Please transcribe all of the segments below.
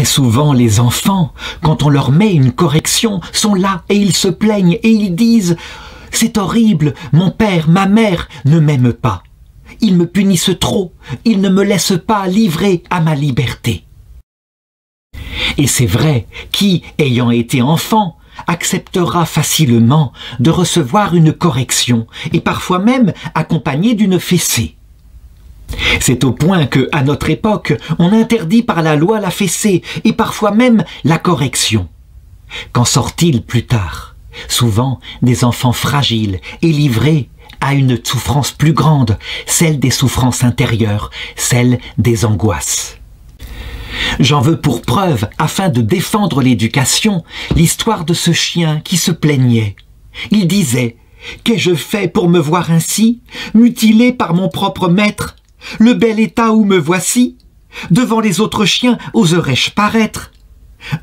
souvent les enfants, quand on leur met une correction, sont là et ils se plaignent et ils disent « C'est horrible, mon père, ma mère ne m'aiment pas. Ils me punissent trop, ils ne me laissent pas livrer à ma liberté. » Et c'est vrai, qui, ayant été enfant, acceptera facilement de recevoir une correction et parfois même accompagnée d'une fessée. C'est au point que, à notre époque, on interdit par la loi la fessée et parfois même la correction. Qu'en sort-il plus tard? Souvent des enfants fragiles et livrés à une souffrance plus grande, celle des souffrances intérieures, celle des angoisses. J'en veux pour preuve, afin de défendre l'éducation, l'histoire de ce chien qui se plaignait. Il disait « Qu'ai-je fait pour me voir ainsi, mutilé par mon propre maître? Le bel état où me voici? Devant les autres chiens, oserais-je paraître?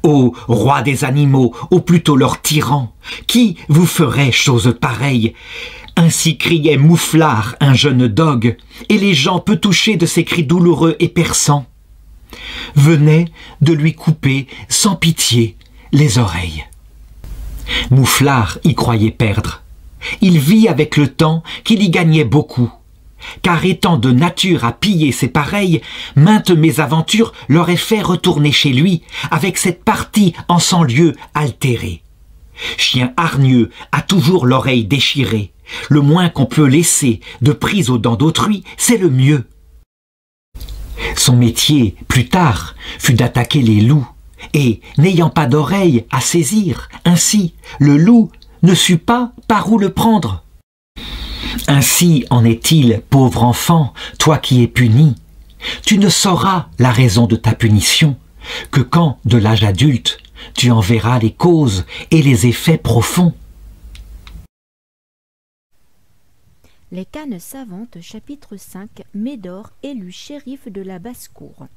Ô roi des animaux, ou plutôt leur tyran, qui vous ferait chose pareille? » Ainsi criait Mouflar, un jeune dogue, et les gens peu touchés de ses cris douloureux et perçants venaient de lui couper sans pitié les oreilles. Mouflar y croyait perdre. Il vit avec le temps qu'il y gagnait beaucoup, car étant de nature à piller ses pareils, maintes mésaventures l'auraient fait retourner chez lui avec cette partie en son lieu altérée. Chien hargneux a toujours l'oreille déchirée. Le moins qu'on peut laisser de prise aux dents d'autrui, c'est le mieux. Son métier, plus tard, fut d'attaquer les loups, et, n'ayant pas d'oreille à saisir, ainsi, le loup ne sut pas par où le prendre. Ainsi en est-il, pauvre enfant, toi qui es puni. Tu ne sauras la raison de ta punition que quand, de l'âge adulte, tu en verras les causes et les effets profonds. Les Cannes savantes, chapitre 5, Médor élu shérif de la basse-cour.